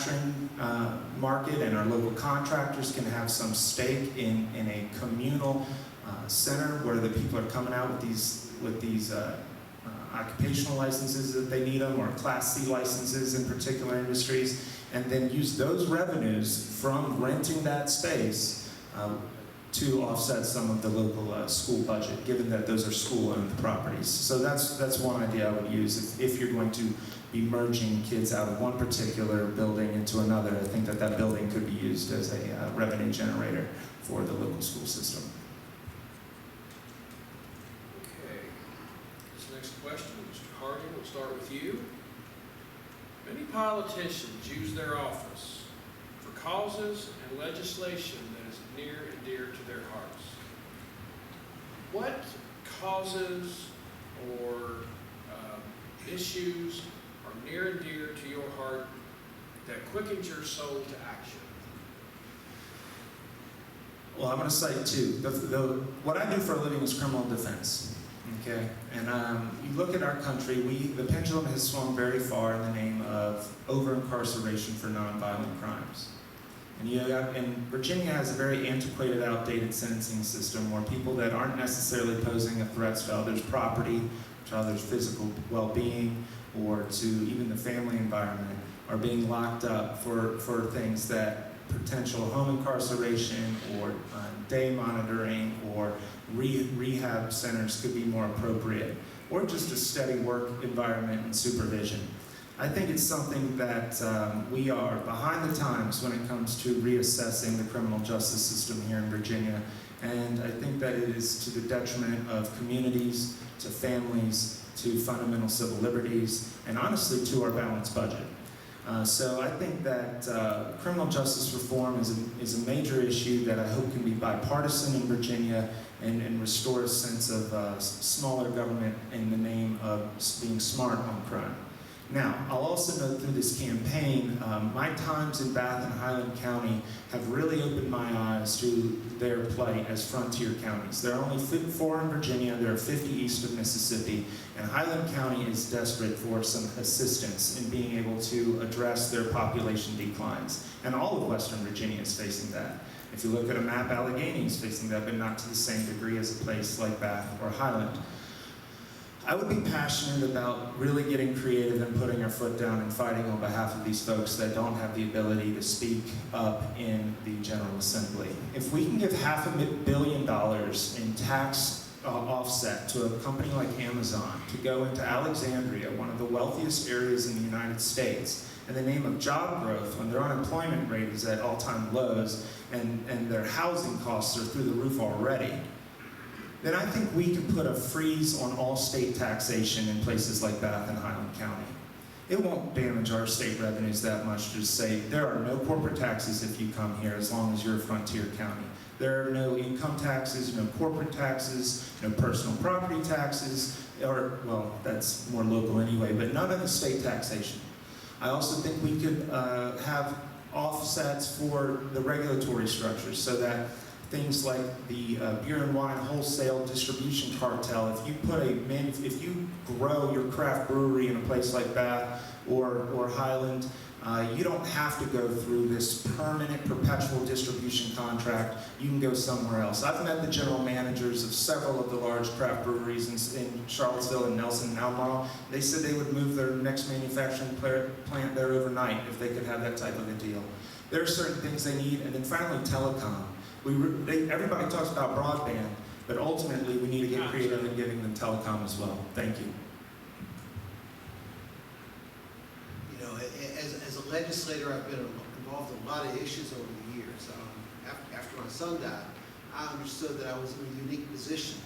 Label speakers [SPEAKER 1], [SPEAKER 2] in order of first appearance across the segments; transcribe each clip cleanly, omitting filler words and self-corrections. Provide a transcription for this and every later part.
[SPEAKER 1] manufacturing market, and our local contractors can have some stake in a communal center where the people are coming out with these occupational licenses that they need them, or Class C licenses in particular industries, and then use those revenues from renting that space to offset some of the local school budget, given that those are school-owned properties. So that's one idea I would use if you're going to be merging kids out of one particular building into another. I think that building could be used as a revenue generator for the local school system.
[SPEAKER 2] Okay. This next question, Mr. Harding, we'll start with you. Many politicians use their office for causes and legislation that is near and dear to their hearts. What causes or issues are near and dear to your heart that quickens your soul to action?
[SPEAKER 1] Well, I'm going to cite two. What I do for a living is criminal defense. Okay, and you look at our country, the pendulum has swung very far in the name of over-incarceration for nonviolent crimes. And Virginia has a very antiquated, outdated sentencing system where people that aren't necessarily posing a threat to others' property, to others' physical well-being, or to even the family environment are being locked up for things that potential home incarceration or day monitoring or rehab centers could be more appropriate, or just a steady work environment and supervision. I think it's something that we are behind the times when it comes to reassessing the criminal justice system here in Virginia, and I think that it is to the detriment of communities, to families, to fundamental civil liberties, and honestly to our balanced budget. So I think that criminal justice reform is a major issue that I hope can be bipartisan in Virginia and restore a sense of smaller government in the name of being smart on crime. Now, I'll also note through this campaign, my times in Bath and Highland County have really opened my eyes to their plight as frontier counties. There are only 4 in Virginia, there are 50 east of Mississippi, and Highland County is desperate for some assistance in being able to address their population declines. And all of Western Virginia is facing that. If you look at a map, Alleghany is facing that, but not to the same degree as a place like Bath or Highland. I would be passionate about really getting creative and putting our foot down and fighting on behalf of these folks that don't have the ability to speak up in the General Assembly. If we can give $500 million in tax offset to a company like Amazon to go into Alexandria, one of the wealthiest areas in the United States, in the name of job growth, when their unemployment rate is at all-time lows and their housing costs are through the roof already, then I think we can put a freeze on all state taxation in places like Bath and Highland County. It won't damage our state revenues that much to say there are no corporate taxes if you come here as long as you're a frontier county. There are no income taxes, no corporate taxes, no personal property taxes, or, well, that's more local anyway, but none of the state taxation. I also think we could have offsets for the regulatory structures so that things like the beer and wine wholesale distribution cartel, if you grow your craft brewery in a place like Bath or Highland, you don't have to go through this permanent, perpetual distribution contract. You can go somewhere else. I've met the general managers of several of the large craft breweries in Charlottesville and Nelson and Albemarle. They said they would move their next manufacturing plant there overnight if they could have that type of a deal. There are certain things they need, and then finally telecom. Everybody talks about broadband, but ultimately we need to get creative in giving them telecom as well. Thank you.
[SPEAKER 3] You know, as a legislator, I've been involved in a lot of issues over the years. After my son died, I understood that I was in a unique position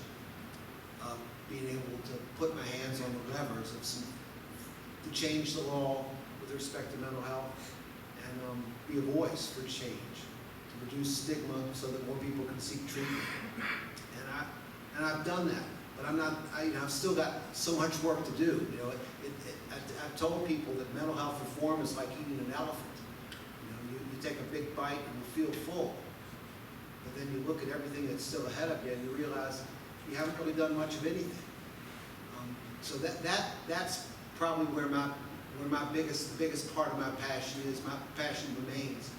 [SPEAKER 3] of being able to put my hands on the levers to change the law with respect to mental health and be a voice for change. Reduce stigma so that more people can seek treatment, and I've done that. But I've still got so much work to do. You know, I've told people that mental health reform is like eating an elephant. You know, you take a big bite and you feel full, but then you look at everything that's still ahead of you and you realize you haven't really done much of anything. So that's probably where where my biggest part of my passion is. My passion remains.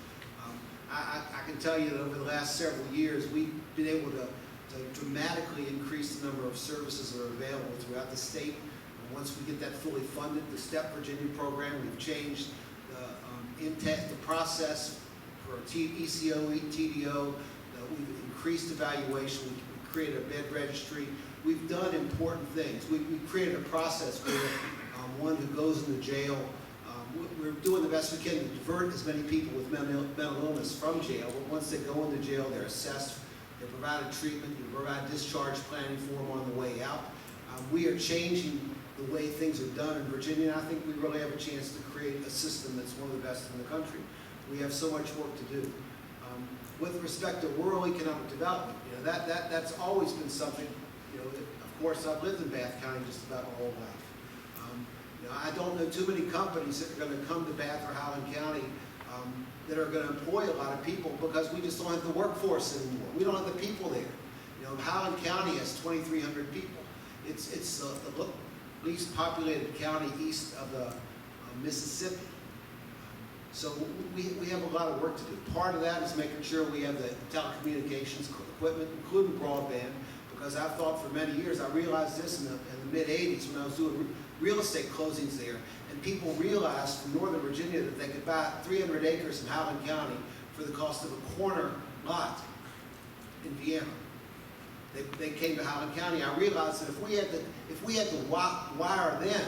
[SPEAKER 3] I can tell you that over the last several years, we've been able to dramatically increase the number of services that are available throughout the state. And once we get that fully funded, the STEP Virginia program, we've changed the process for ECO, TDO. We've increased evaluation. We've created a bed registry. We've done important things. We've created a process where one who goes into jail, we're doing the best we can to divert as many people with mental illness from jail. But once they go into jail, they're assessed, they're provided treatment, you provide discharge planning for them on the way out. We are changing the way things are done in Virginia, and I think we really have a chance to create a system that's one of the best in the country. We have so much work to do. With respect to rural economic development, that's always been something, that, of course, I've lived in Bath County just about my whole life. I don't know too many companies that are going to come to Bath or Howland County that are going to employ a lot of people because we just don't have the workforce anymore. We don't have the people there. Howland County has 2,300 people. It's the least populated county east of the Mississippi. So we have a lot of work to do. Part of that is making sure we have the telecommunications equipment, including broadband, because I've thought for many years, I realized this in the mid-'80s when I was doing real estate closings there, and people realized from Northern Virginia that they could buy 300 acres in Howland County for the cost of a corner lot in Vienna. They came to Howland County. I realized that if we had to wire then,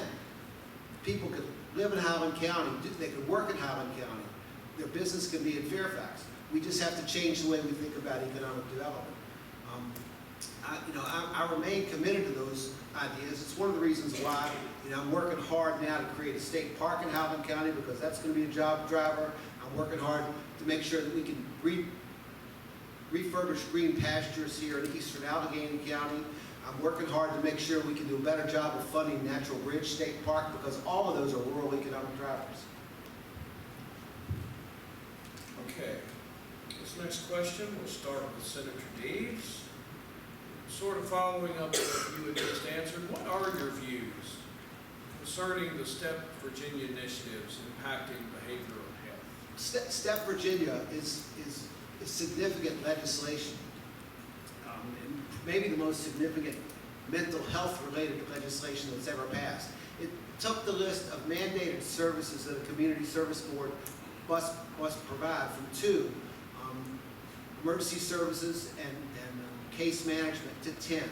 [SPEAKER 3] people could live in Howland County, they could work in Howland County, their business could be in Fairfax. We just have to change the way we think about economic development. I remain committed to those ideas. It's one of the reasons why I'm working hard now to create a state park in Howland County, because that's going to be a job driver. I'm working hard to make sure that we can refurbish green pastures here in eastern Alleghany County. I'm working hard to make sure we can do a better job of funding Natural Bridge State Park, because all of those are rural economic drivers.
[SPEAKER 2] Okay. This next question, we'll start with Senator Deeds. Sort of following up what you had just answered, what are your views concerning the STEP Virginia initiatives impacting behavioral health?
[SPEAKER 3] STEP Virginia is significant legislation, and maybe the most significant mental health related legislation that's ever passed. It took the list of mandated services that a community service board must provide from 2, emergency services and case management, to 10.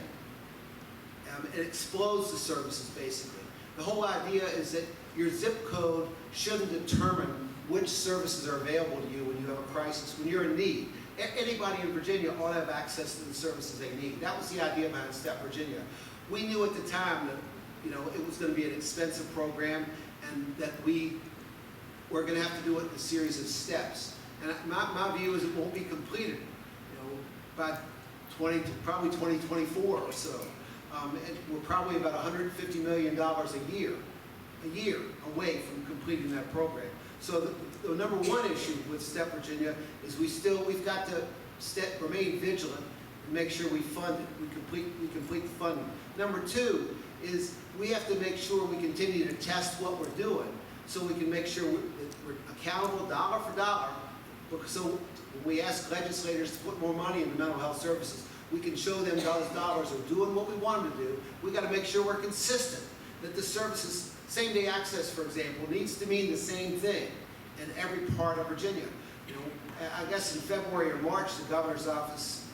[SPEAKER 3] It explodes the services, basically. The whole idea is that your zip code shouldn't determine which services are available to you when you have a crisis, when you're in need. Anybody in Virginia ought to have access to the services they need. That was the idea behind STEP Virginia. We knew at the time that it was going to be an expensive program, and that we were going to have to do it in a series of steps. And my view is it won't be completed by probably 2024 or so. And we're probably about $150 million a year away from completing that program. So the number one issue with STEP Virginia is we've got to remain vigilant and make sure we fund it. We complete the funding. Number 2 is we have to make sure we continue to test what we're doing, so we can make sure we're accountable dollar for dollar. So when we ask legislators to put more money into mental health services, we can show them those dollars are doing what we want them to do. We got to make sure we're consistent, that the services, same-day access, for example, needs to mean the same thing in every part of Virginia. I guess in February or March, the governor's office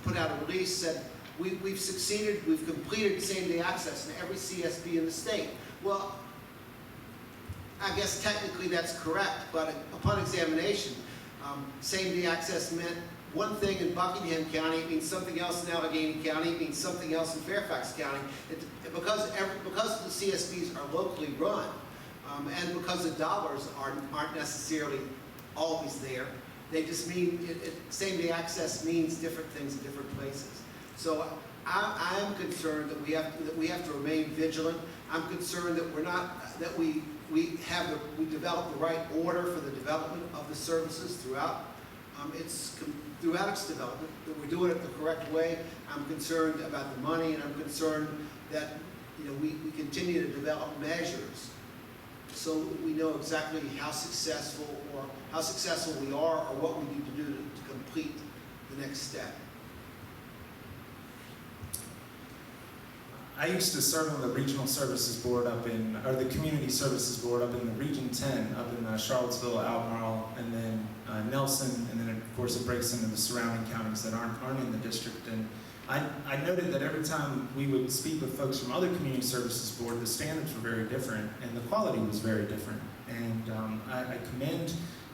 [SPEAKER 3] put out a release, said we've succeeded, we've completed same-day access in every CSB in the state. Well, I guess technically that's correct, but upon examination, same-day access meant one thing in Buckingham County, it means something else in Alleghany County, it means something else in Fairfax County. Because the CSBs are locally run, and because the dollars aren't necessarily always there, they just mean, same-day access means different things in different places. So I am concerned that we have to remain vigilant. I'm concerned that we develop the right order for the development of the services throughout its development, that we're doing it the correct way. I'm concerned about the money, and I'm concerned that we continue to develop measures so we know exactly how successful we are or what we need to do to complete the next step.
[SPEAKER 1] I used to serve on the Regional Services Board or the Community Services Board up in the Region 10, up in Charlottesville, Albemarle, and then Nelson, and then of course it breaks into the surrounding counties that aren't in the district. And I noted that every time we would speak with folks from other Community Services Board, the standards were very different and the quality was very different. And I commend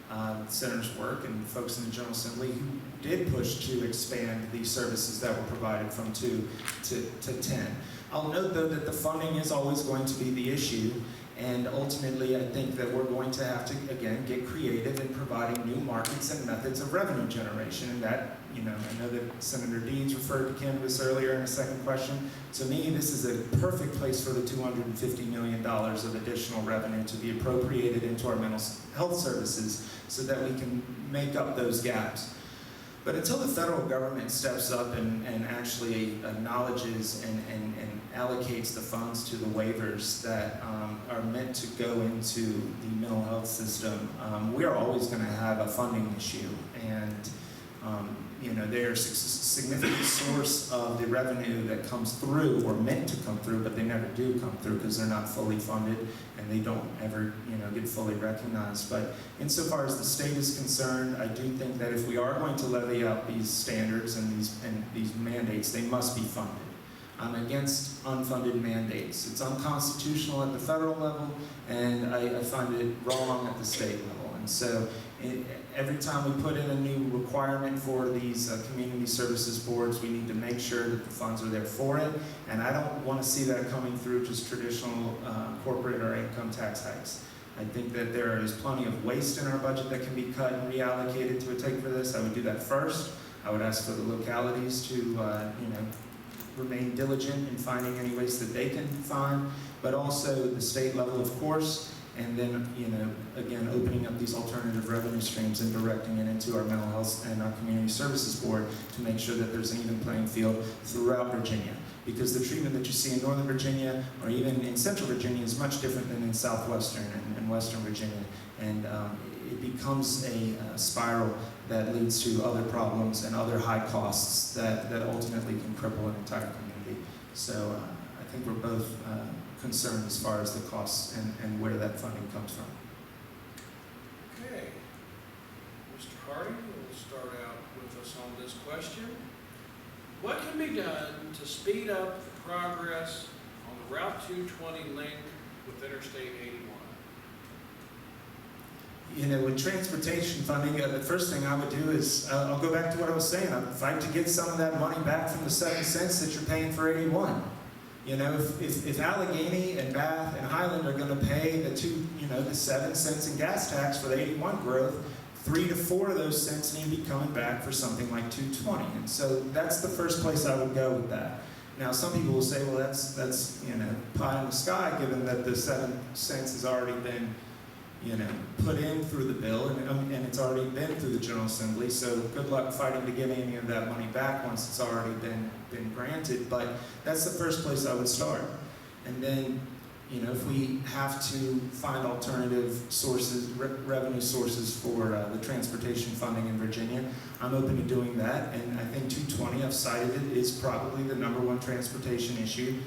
[SPEAKER 1] the Senator's work and folks in the General Assembly who did push to expand these services that were provided from 2 to 10. I'll note, though, that the funding is always going to be the issue, and ultimately I think that we're going to have to, again, get creative in providing new markets and methods of revenue generation. And that, I know that Senator Deeds referred to cannabis earlier in a second question. To me, this is a perfect place for the $250 million of additional revenue to be appropriated into our mental health services so that we can make up those gaps. But until the federal government steps up and actually acknowledges and allocates the funds to the waivers that are meant to go into the mental health system, we are always going to have a funding issue. And they are a significant source of the revenue that comes through, or meant to come through, but they never do come through because they're not fully funded and they don't ever get fully recognized. But insofar as the state is concerned, I do think that if we are going to levy out these standards and these mandates, they must be funded. I'm against unfunded mandates. It's unconstitutional at the federal level, and I find it wrong at the state level. And so every time we put in a new requirement for these community services boards, we need to make sure that the funds are there for it. And I don't want to see that coming through just traditional corporate or income tax hikes. I think that there is plenty of waste in our budget that can be cut and reallocated to a take for this. I would do that first. I would ask for the localities to remain diligent in finding any waste that they can find, but also the state level, of course. And then, again, opening up these alternative revenue streams and directing it into our mental health and our community services board to make sure that there's an even playing field throughout Virginia. Because the treatment that you see in Northern Virginia or even in Central Virginia is much different than in Southwestern and Western Virginia. And it becomes a spiral that leads to other problems and other high costs that ultimately can cripple an entire community. So I think we're both concerned as far as the costs and where that funding comes from.
[SPEAKER 2] Okay. Mr. Harding will start out with us on this question. What can be done to speed up the progress on the Route 220 link with Interstate 81?
[SPEAKER 1] With transportation funding, the first thing I would do is, I'll go back to what I was saying, I'd fight to get some of that money back from the 7 cents that you're paying for 81. If Alleghany and Bath and Highland are going to pay the 7 cents in gas tax for the 81 growth, 3 to 4 of those cents need to be coming back for something like 220. And so that's the first place I would go with that. Now, some people will say, well, that's pie in the sky, given that the 7 cents has already been put in through the bill, and it's already been through the General Assembly, so good luck fighting to get any of that money back once it's already been granted. But that's the first place I would start. And then, if we have to find alternative sources, revenue sources for the transportation funding in Virginia, I'm open to doing that. And I think 220, I've cited it, is probably the #1 transportation issue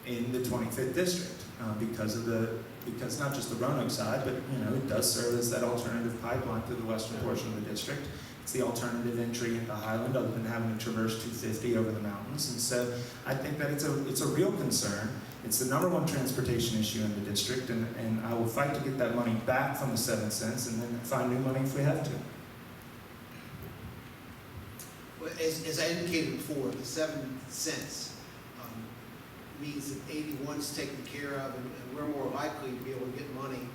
[SPEAKER 1] in the 25th district because not just the Roanoke side, but it does serve as that alternative pipeline through the western portion of the district. It's the alternative entry into Highland, other than having to traverse 250 over the mountains. And so I think that it's a real concern. It's the #1 transportation issue in the district, and I will fight to get that money back from the 7 cents and then find new money if we have to.
[SPEAKER 3] Well, as I indicated before, the 7 cents means that 81's taken care of, and we're more likely to be able to get money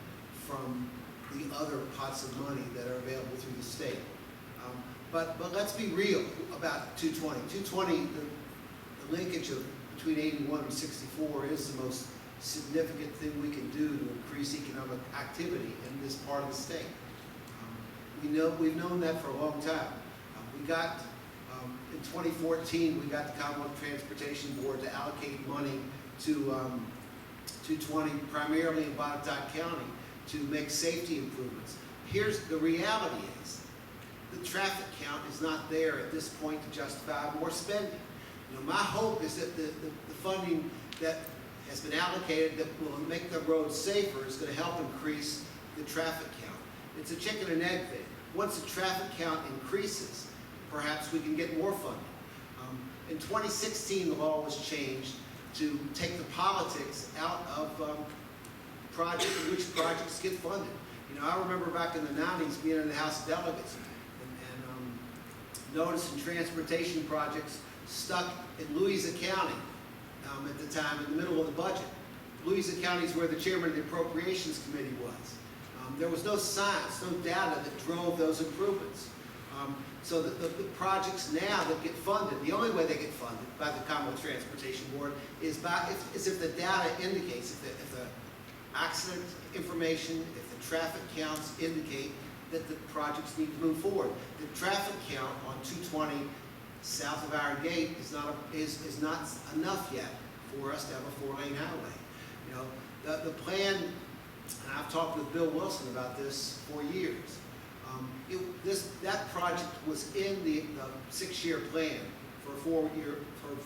[SPEAKER 3] from the other pots of money that are available through the state. But let's be real about 220. 220, the linkage between 81 and 64 is the most significant thing we can do to increase economic activity in this part of the state. We've known that for a long time. In 2014, we got the Commonwealth Transportation Board to allocate money to 220 primarily in Botetourt County to make safety improvements. Here's the reality is, the traffic count is not there at this point to justify more spending. You know, my hope is that the funding that has been allocated that will make the roads safer is going to help increase the traffic count. It's a chicken and egg thing. Once the traffic count increases, perhaps we can get more funding. In 2016, the law was changed to take the politics out of which projects get funded. You know, I remember back in the 90s being in the House of Delegates and noticing transportation projects stuck in Louisa County at the time in the middle of the budget. Louisa County is where the chairman of the Appropriations Committee was. There was no science, no data that drove those improvements. So the projects now that get funded, the only way they get funded by the Commonwealth Transportation Board is if the data indicates, if the accident information, if the traffic counts indicate that the projects need to move forward. The traffic count on 220 south of Iron Gate is not enough yet for us to have a 4-lane highway. You know, the plan, and I've talked with Bill Wilson about this for years. That project was in the 6-year plan for a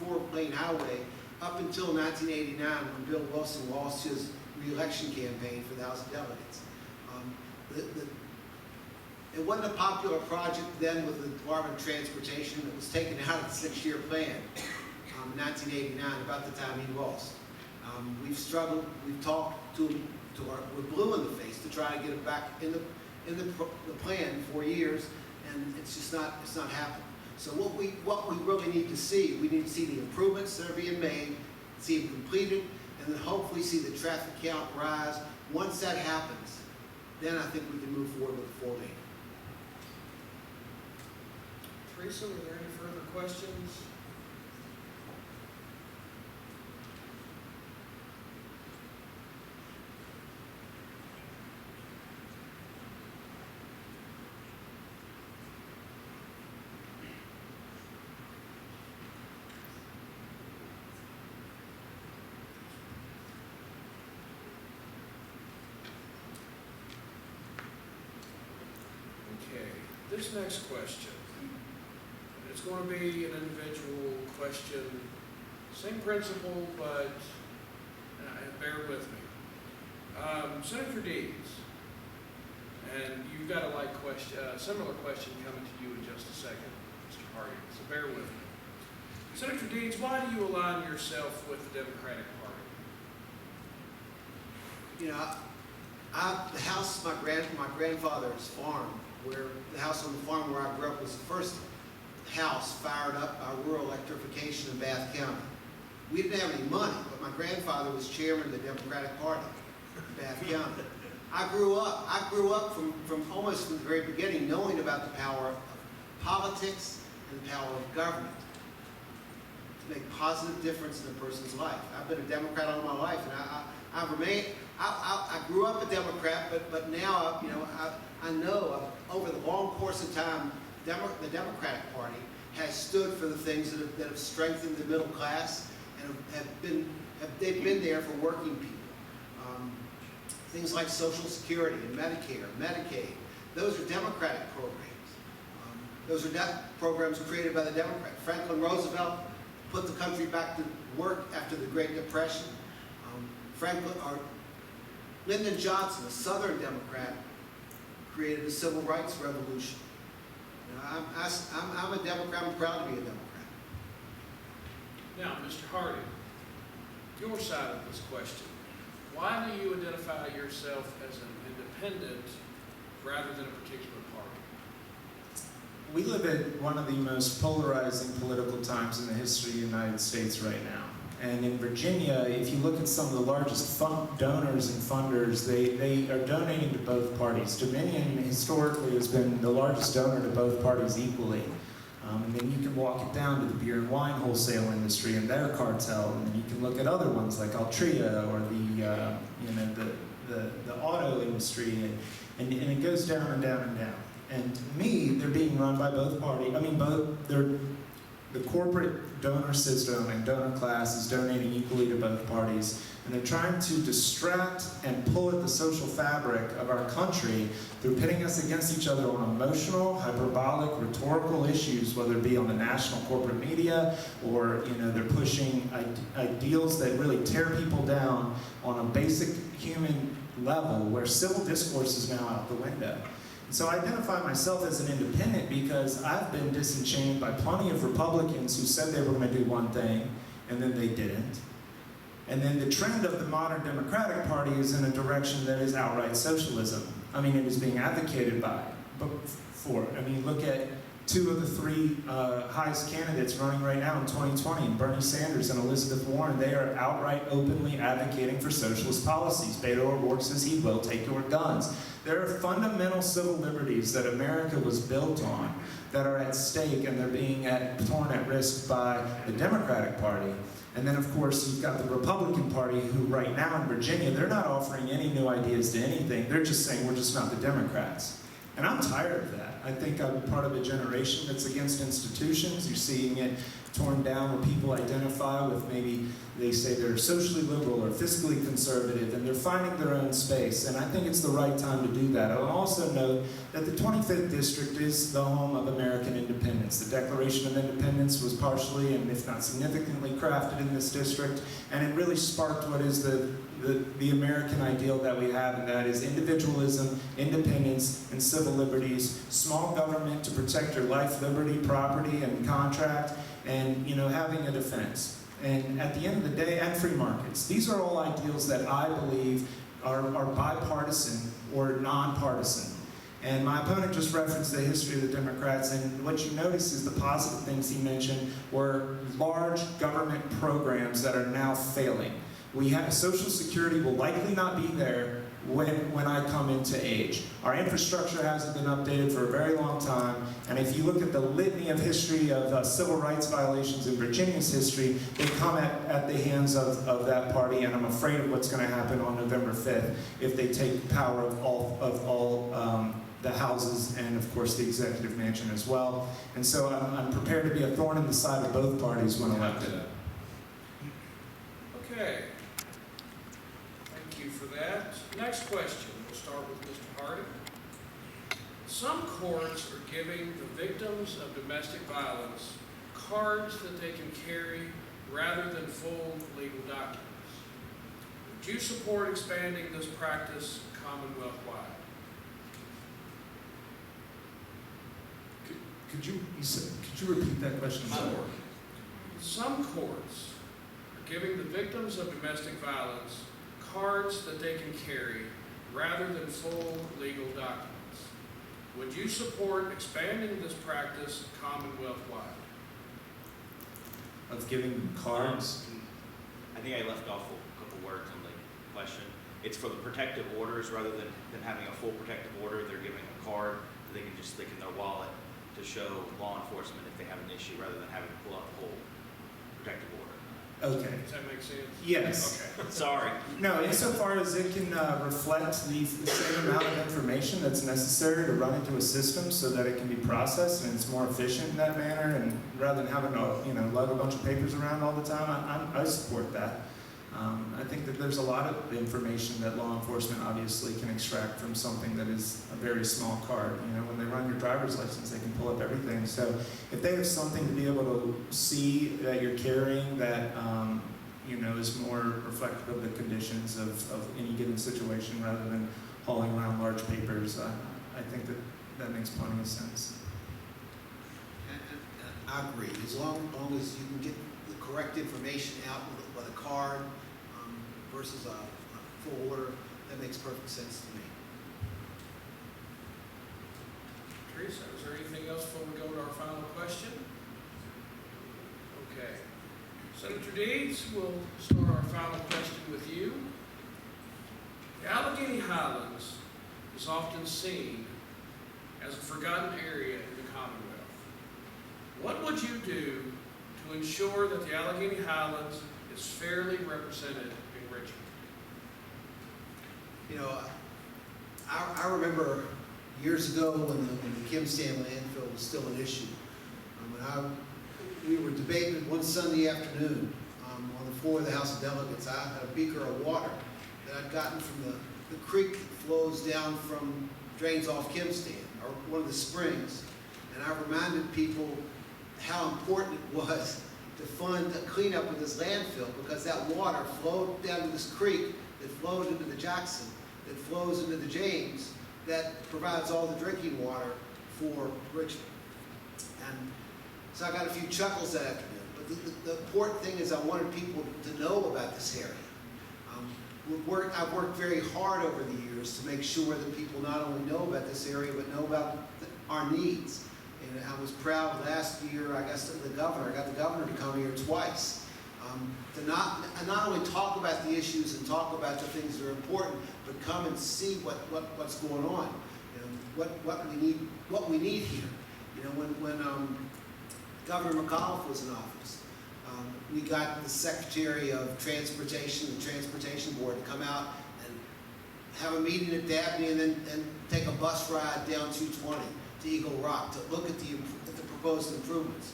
[SPEAKER 3] 4-lane highway up until 1989 when Bill Wilson lost his re-election campaign for the House of Delegates. It wasn't a popular project then with the Department of Transportation. It was taken out of the 6-year plan in 1989, about the time he lost. We've struggled, we've talked we're blue in the face to try to get it back in the plan for years, and it's not happening. So what we really need to see, we need to see the improvements that are being made, see them completed, and then hopefully see the traffic count rise. Once that happens, then I think we can move forward with the 4-lane.
[SPEAKER 2] Teresa, were there any further questions? Okay, this next question, it's going to be an individual question, same principle, but bear with me. Senator Deeds, and you've got a similar question coming to you in just a second, Mr. Harding, so bear with me. Senator Deeds, why do you align yourself with the Democratic Party?
[SPEAKER 3] You know, the house my grandfather's farm, the house on the farm where I grew up was the first house fired up by rural electrification in Bath County. We didn't have any money, but my grandfather was chairman of the Democratic Party in Bath County. I grew up from almost from the very beginning knowing about the power of politics and the power of government to make positive difference in a person's life. I've been a Democrat all my life, and I grew up a Democrat, but now, you know, I know over the long course of time, the Democratic Party has stood for the things that have strengthened the middle class and they've been there for working people. Things like Social Security and Medicare, Medicaid, those are Democratic programs. Those are programs created by the Democrats. Franklin Roosevelt put the country back to work after the Great Depression. Lyndon Johnson, a Southern Democrat, created the Civil Rights Revolution. You know, I'm a Democrat. I'm proud to be a Democrat.
[SPEAKER 2] Now, Mr. Harding, your side of this question. Why do you identify yourself as an independent rather than a particular party?
[SPEAKER 1] We live in one of the most polarizing political times in the history of the United States right now. And in Virginia, if you look at some of the largest donors and funders, they are donating to both parties. Dominion historically has been the largest donor to both parties equally. And then you can walk it down to the beer and wine wholesale industry and their cartel, and then you can look at other ones like Altria or the auto industry, and it goes down and down and down. And to me, they're being run by both parties. I mean, the corporate donor system and donor class is donating equally to both parties. And they're trying to distract and pull at the social fabric of our country through pitting us against each other on emotional, hyperbolic, rhetorical issues, whether it be on the national corporate media or they're pushing ideals that really tear people down on a basic human level where civil discourse is now out the window. So I identify myself as an independent because I've been disenchained by plenty of Republicans who said they were going to do one thing and then they didn't. And then the trend of the modern Democratic Party is in a direction that is outright socialism. I mean, it is being advocated for. I mean, look at two of the three highest candidates running right now in 2020, Bernie Sanders and Elizabeth Warren. They are outright, openly advocating for socialist policies. Beto O'Rourke says he will take your guns. There are fundamental civil liberties that America was built on that are at stake, and they're being torn at risk by the Democratic Party. And then, of course, you've got the Republican Party who right now in Virginia, they're not offering any new ideas to anything. They're just saying, we're just not the Democrats. And I'm tired of that. I think I'm part of a generation that's against institutions. You're seeing it torn down where people identify with maybe they say they're socially liberal or fiscally conservative, and they're finding their own space. And I think it's the right time to do that. I'll also note that the 25th District is the home of American independence. The Declaration of Independence was partially, and if not significantly, crafted in this district, and it really sparked what is the American ideal that we have, and that is individualism, independence, and civil liberties, small government to protect your life, liberty, property, and contract, and having a defense. And at the end of the day, and free markets. These are all ideals that I believe are bipartisan or nonpartisan. And my opponent just referenced the history of the Democrats, and what you notice is the positive things he mentioned were large government programs that are now failing. We have Social Security will likely not be there when I come into age. Our infrastructure hasn't been updated for a very long time, and if you look at the litany of history of civil rights violations in Virginia's history, they come at the hands of that party, and I'm afraid of what's going to happen on November 5th if they take power of all the houses and, of course, the executive mansion as well. And so I'm prepared to be a thorn in the side of both parties when elected.
[SPEAKER 2] Okay. Thank you for that. Next question. We'll start with Mr. Harding. Some courts are giving the victims of domestic violence cards that they can carry rather than full legal documents. Would you support expanding this practice Commonwealth-wide?
[SPEAKER 1] Could you repeat that question?
[SPEAKER 2] Some courts are giving the victims of domestic violence cards that they can carry rather than full legal documents. Would you support expanding this practice Commonwealth-wide?
[SPEAKER 1] Of giving them cards?
[SPEAKER 4] I think I left off a couple words on the question. It's for the protective orders rather than having a full protective order. They're giving a card that they can just stick in their wallet to show law enforcement if they have an issue rather than having to pull out the whole protective order.
[SPEAKER 1] Okay.
[SPEAKER 2] Does that make sense?
[SPEAKER 1] Yes.
[SPEAKER 2] Okay.
[SPEAKER 4] Sorry.
[SPEAKER 1] No, insofar as it can reflect the same amount of information that's necessary to run into a system so that it can be processed and it's more efficient in that manner, and rather than having to lug a bunch of papers around all the time, I support that. I think that there's a lot of information that law enforcement obviously can extract from something that is a very small card. When they run your driver's license, they can pull up everything. So if they have something to be able to see that you're carrying that is more reflective of the conditions of any given situation rather than hauling around large papers, I think that makes plenty of sense.
[SPEAKER 3] And I agree. As long as you can get the correct information out with a card versus a full order, that makes perfect sense to me.
[SPEAKER 2] Teresa, is there anything else before we go to our final question? Okay. Senator Deeds, we'll start our final question with you. The Alleghany Highlands is often seen as a forgotten area in the Commonwealth. What would you do to ensure that the Alleghany Highlands is fairly represented in Richmond?
[SPEAKER 3] I remember years ago when the Kim Stanley landfill was still an issue. We were debating one Sunday afternoon on the floor of the House of Delegates, I had a beaker of water that I'd gotten from the creek that flows down from, drains off Kim's Dam, or one of the springs. And I reminded people how important it was to fund a cleanup of this landfill, because that water flowed down to this creek that flowed into the Jackson, that flows into the James, that provides all the drinking water for Richmond. And so I got a few chuckles that afternoon. But the important thing is I wanted people to know about this area. I've worked very hard over the years to make sure that people not only know about this area, but know about our needs. And I was proud last year, I guess, I got the governor to come here twice. To not only talk about the issues and talk about the things that are important, but come and see what's going on, what we need here. You know, when Governor McAuliffe was in office, we got the Secretary of Transportation, the Transportation Board, to come out and have a meeting at Dabney, and then take a bus ride down 220 to Eagle Rock to look at the proposed improvements.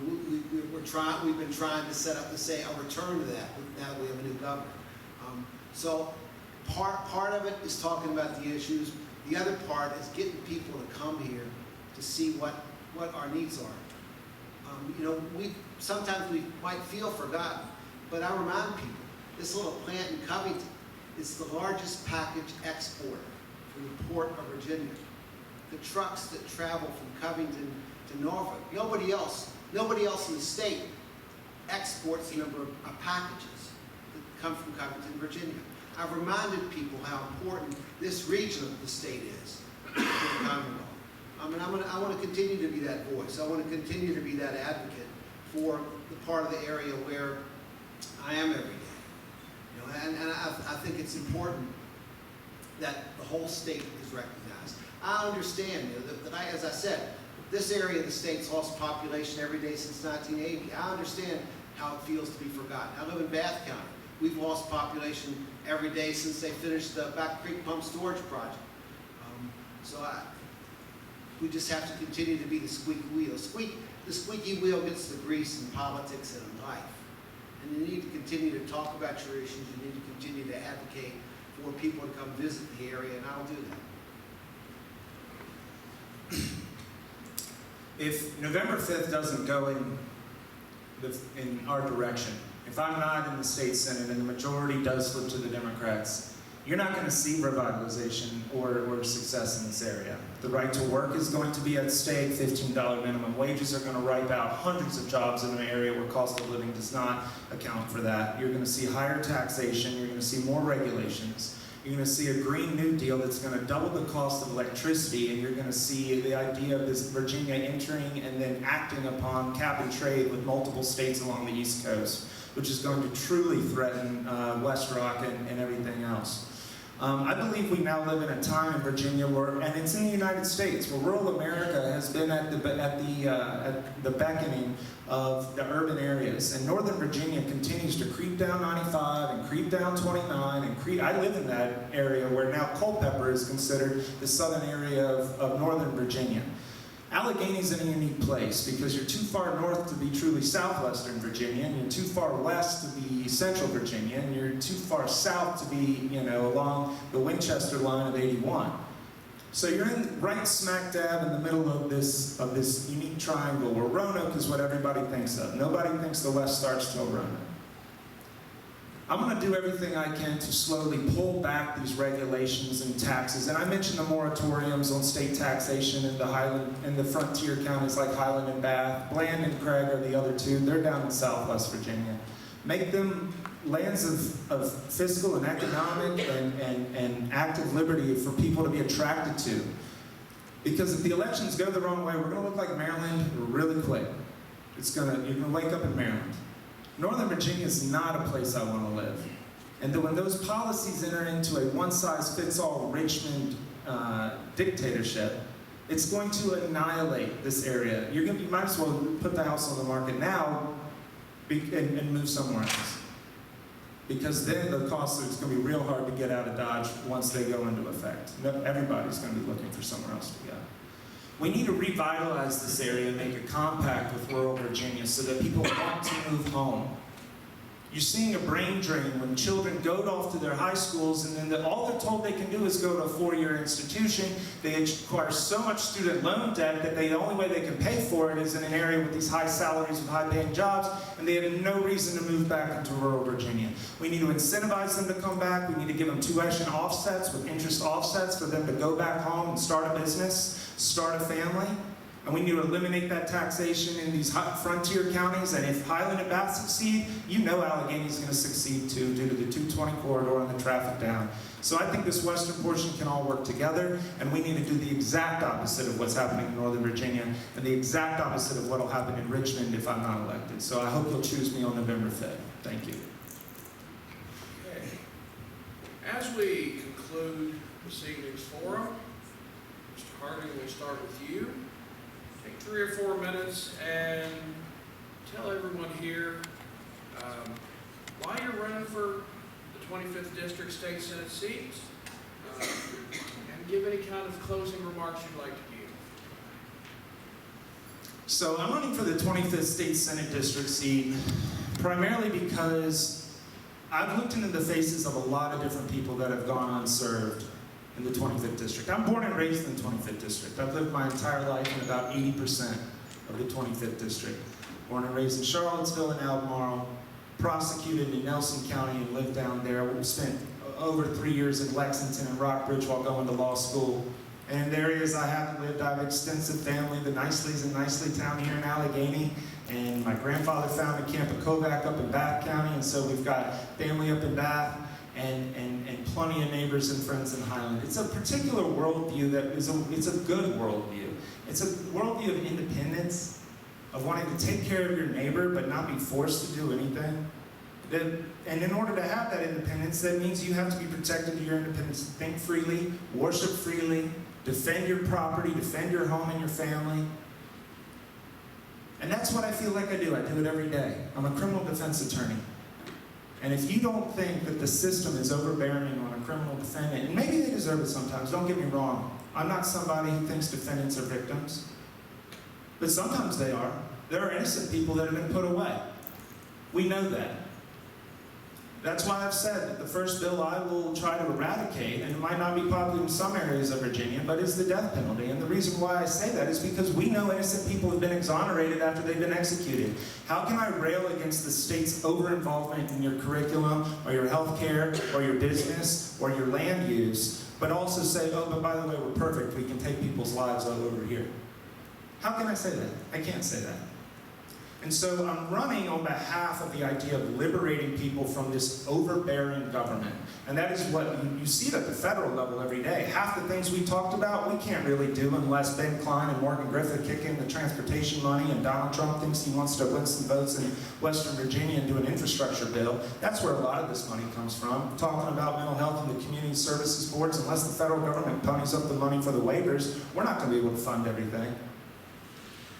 [SPEAKER 3] We've been trying to set up a return to that now that we have a new governor. So part of it is talking about the issues. The other part is getting people to come here to see what our needs are. You know, sometimes we might feel forgotten, but I remind people, this little plant in Covington is the largest package exporter from the port of Virginia. The trucks that travel from Covington to Norfolk, nobody else in the state exports the number of packages that come from Covington, Virginia. I've reminded people how important this region of the state is to the Commonwealth. I want to continue to be that voice. I want to continue to be that advocate for the part of the area where I am every day. You know, and I think it's important that the whole state is recognized. I understand, you know, that as I said, this area of the state's lost population every day since 1980. I understand how it feels to be forgotten. I live in Bath County. We've lost population every day since they finished the Back Creek Pump Storage Project. We just have to continue to be the squeaky wheel. The squeaky wheel gets the grease in politics and in life. And you need to continue to talk about your issues. You need to continue to advocate for people to come visit the area, and I'll do that.
[SPEAKER 1] If November 5th doesn't go in our direction, if I'm not in the state Senate and the majority does flip to the Democrats, you're not going to see revitalization or success in this area. The right to work is going to be at stake. $15 minimum wages are going to wipe out hundreds of jobs in an area where cost of living does not account for that. You're going to see higher taxation. You're going to see more regulations. You're going to see a Green New Deal that's going to double the cost of electricity, and you're going to see the idea of this Virginia entering and then acting upon cap and trade with multiple states along the East Coast, which is going to truly threaten West Rock and everything else. I believe we now live in a time in Virginia where, and it's in the United States, where rural America has been at the beckoning of the urban areas. And Northern Virginia continues to creep down 95 and creep down 29 and I live in that area where now Culpeper is considered the southern area of Northern Virginia. Allegany's in a unique place because you're too far north to be truly southwestern Virginia, and you're too far west to be central Virginia, and you're too far south to be, you know, along the Winchester line of 81. So you're in right smack dab in the middle of this unique triangle where Roanoke is what everybody thinks of. Nobody thinks the West starts till Roanoke. I'm going to do everything I can to slowly pull back these regulations and taxes. And I mentioned the moratoriums on state taxation in the frontier counties like Highland and Bath. Bland and Craig are the other two. They're down in Southwest Virginia. Make them lands of fiscal and economic and active liberty for people to be attracted to. Because if the elections go the wrong way, we're going to look like Maryland really quick. You're going to wake up in Maryland. Northern Virginia is not a place I want to live. And then when those policies enter into a one-size-fits-all Richmond dictatorship, it's going to annihilate this area. You might as well put the house on the market now and move somewhere else. Because then the cost is going to be real hard to get out of Dodge once they go into effect. Everybody's going to be looking for somewhere else to go. We need to revitalize this area and make a compact with rural Virginia so that people want to move home. You're seeing a brain drain when children go off to their high schools and then all they're told they can do is go to a 4-year institution. They acquire so much student loan debt that the only way they can pay for it is in an area with these high salaries with high paying jobs, and they have no reason to move back into rural Virginia. We need to incentivize them to come back. We need to give them tuition offsets with interest offsets for them to go back home and start a business, start a family. And we need to eliminate that taxation in these frontier counties. And if Highland and Bath succeed, you know Allegheny is going to succeed too, due to the 220 corridor and the traffic down. So I think this western portion can all work together, and we need to do the exact opposite of what's happening in Northern Virginia, and the exact opposite of what will happen in Richmond if I'm not elected. So I hope you'll choose me on November 5th. Thank you.
[SPEAKER 2] Okay. As we conclude this evening's forum, Mr. Harding, we'll start with you. Take 3 or 4 minutes and tell everyone here why you're running for the 25th District State Senate seat, and give any kind of closing remarks you'd like to give.
[SPEAKER 1] So I'm running for the 25th State Senate District seat primarily because I've looked into the faces of a lot of different people that have gone unserved in the 25th District. I'm born and raised in the 25th District. I've lived my entire life in about 80% of the 25th District. Born and raised in Charlottesville and Albemarle, prosecuted in Nelson County and lived down there. We spent over 3 years in Lexington and Rockbridge while going to law school. And in the areas I haven't lived, I have extensive family. The Nicely's in Nicely Town here in Allegheny. And my grandfather founded Camp Kovac up in Bath County. And so we've got family up in Bath. And plenty of neighbors and friends in Highland. It's a particular worldview that it's a good worldview. It's a worldview of independence, of wanting to take care of your neighbor but not be forced to do anything. And in order to have that independence, that means you have to be protected to your independence. Think freely, worship freely, defend your property, defend your home and your family. And that's what I feel like I do. I do it every day. I'm a criminal defense attorney. And if you don't think that the system is overbearing on a criminal defendant, and maybe they deserve it sometimes, don't get me wrong. I'm not somebody who thinks defendants are victims. But sometimes they are. There are innocent people that have been put away. We know that. That's why I've said that the first bill I will try to eradicate, and it might not be popular in some areas of Virginia, but is the death penalty. And the reason why I say that is because we know innocent people have been exonerated after they've been executed. How can I rail against the state's over-involvement in your curriculum, or your health care, or your business, or your land use, but also say, oh, but by the way, we're perfect, we can take people's lives all over here? How can I say that? I can't say that. And so I'm running on behalf of the idea of liberating people from this overbearing government. And that is what you see at the federal level every day. Half the things we talked about, we can't really do unless Ben Klein and Morgan Griffith kick in the transportation money and Donald Trump thinks he wants to win some votes in Western Virginia and do an infrastructure bill. That's where a lot of this money comes from. Talking about mental health and the community services boards, unless the federal government ponies up the money for the waivers, we're not going to be able to fund everything.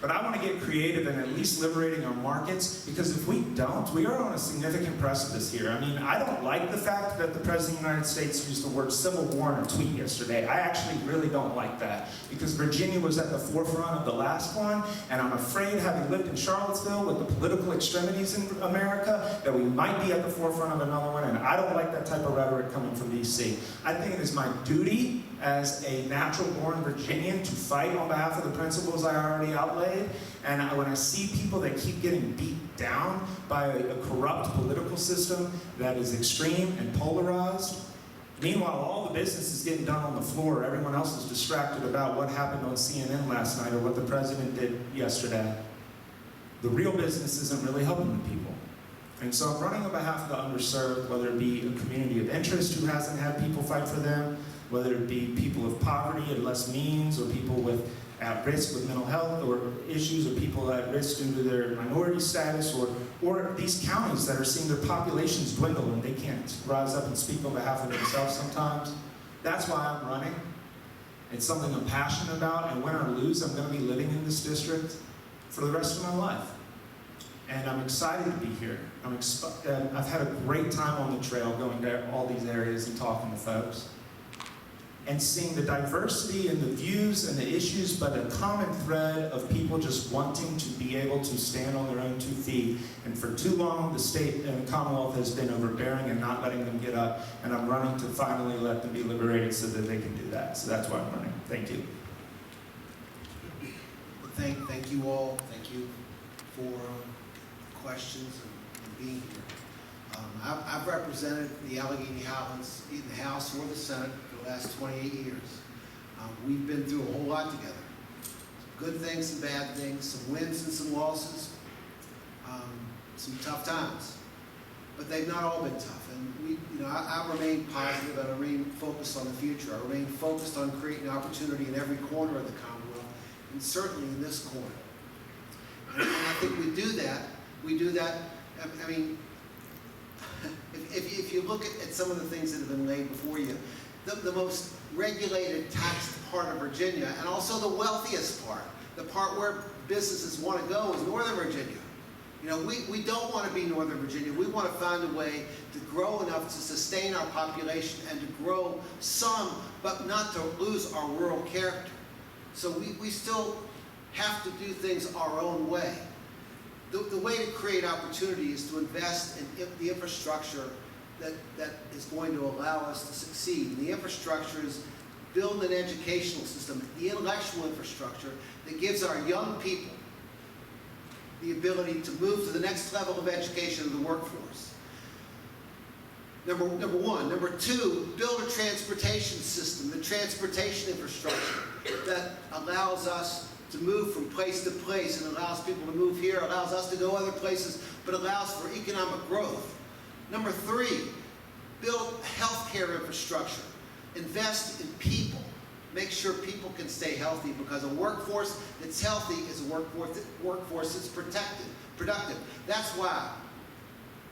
[SPEAKER 1] But I want to get creative in at least liberating our markets, because if we don't, we are on a significant precipice here. I mean, I don't like the fact that the President of the United States used the word civil war in a tweet yesterday. I actually really don't like that, because Virginia was at the forefront of the last one, and I'm afraid, having lived in Charlottesville with the political extremities in America, that we might be at the forefront of another one, and I don't like that type of rhetoric coming from D.C. I think it is my duty as a natural-born Virginian to fight on behalf of the principles I already outlaid. And when I see people that keep getting beat down by a corrupt political system that is extreme and polarized, meanwhile all the business is getting done on the floor, everyone else is distracted about what happened on CNN last night or what the president did yesterday, the real business isn't really helping the people. And so I'm running on behalf of the underserved, whether it be a community of interest who hasn't had people fight for them, whether it be people of poverty and less means, or people at risk with mental health or issues, or people at risk due to their minority status, or these counties that are seeing their populations dwindle and they can't rise up and speak on behalf of themselves sometimes. That's why I'm running. It's something I'm passionate about, and win or lose, I'm going to be living in this district for the rest of my life. And I'm excited to be here. I've had a great time on the trail going to all these areas and talking to folks. and seeing the diversity and the views and the issues, but a common thread of people just wanting to be able to stand on their own 2 feet. And for too long, the state and the Commonwealth has been overbearing and not letting them get up, and I'm running to finally let them be liberated so that they can do that. So that's why I'm running. Thank you.
[SPEAKER 3] Thank you all. Thank you for questions and being here. I've represented the Allegheny Highlands in the House or the Senate for the last 28 years. We've been through a whole lot together. Some good things, some bad things, some wins and some losses, some tough times. But they've not all been tough. And I remain positive and I remain focused on the future. I remain focused on creating opportunity in every corner of the Commonwealth, and certainly in this corner. And I think we do that. I mean, if you look at some of the things that have been laid before you, the most regulated, taxed part of Virginia, and also the wealthiest part, the part where businesses want to go, is Northern Virginia. We don't want to be Northern Virginia. We want to find a way to grow enough to sustain our population and to grow some, but not to lose our rural character. So we still have to do things our own way. The way to create opportunity is to invest in the infrastructure that is going to allow us to succeed. And the infrastructure is build an educational system, the intellectual infrastructure that gives our young people the ability to move to the next level of education of the workforce. Number one. Number two, build a transportation system, the transportation infrastructure that allows us to move from place to place and allows people to move here, allows us to go other places, but allows for economic growth. Number three, build healthcare infrastructure. Invest in people. Make sure people can stay healthy, because a workforce that's healthy is a workforce that's productive. That's why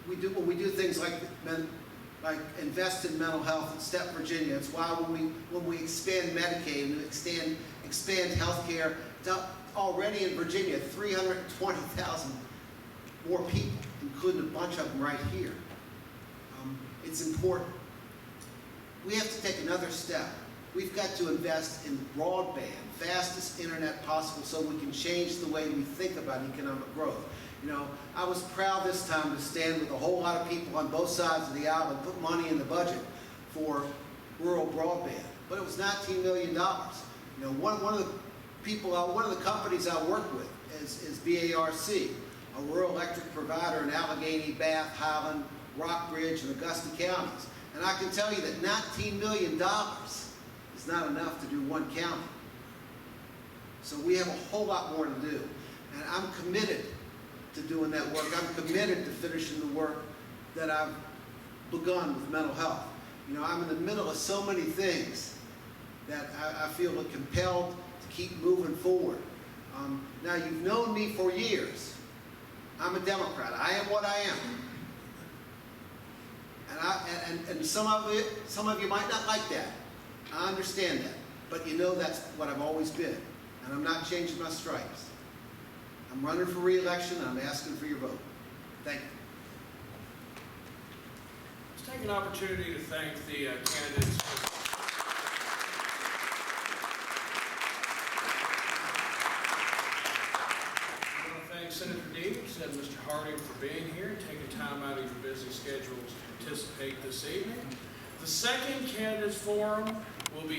[SPEAKER 3] when we do things like invest in mental health at Step Virginia. It's why when we expand Medicaid and expand health care, already in Virginia, 320,000 more people, including a bunch of them right here. It's important. We have to take another step. We've got to invest in broadband, fastest internet possible, so we can change the way we think about economic growth. I was proud this time to stand with a whole lot of people on both sides of the aisle and put money in the budget for rural broadband. But it was $19 million. One of the companies I work with is BARC, a rural electric provider in Allegheny, Bath, Highland, Rockbridge, and Augusta counties. And I can tell you that $19 million is not enough to do one county. So we have a whole lot more to do. And I'm committed to doing that work. I'm committed to finishing the work that I've begun with mental health. I'm in the middle of so many things that I feel compelled to keep moving forward. Now, you've known me for years. I'm a Democrat. I am what I am. And some of you might not like that. I understand that. But that's what I've always been. And I'm not changing my stripes. I'm running for re-election, and I'm asking for your vote. Thank you.
[SPEAKER 2] Let's take an opportunity to thank the candidates. I want to thank Senator Deeds and Mr. Harding for being here and taking time out of your busy schedules to participate this evening. The second candidates forum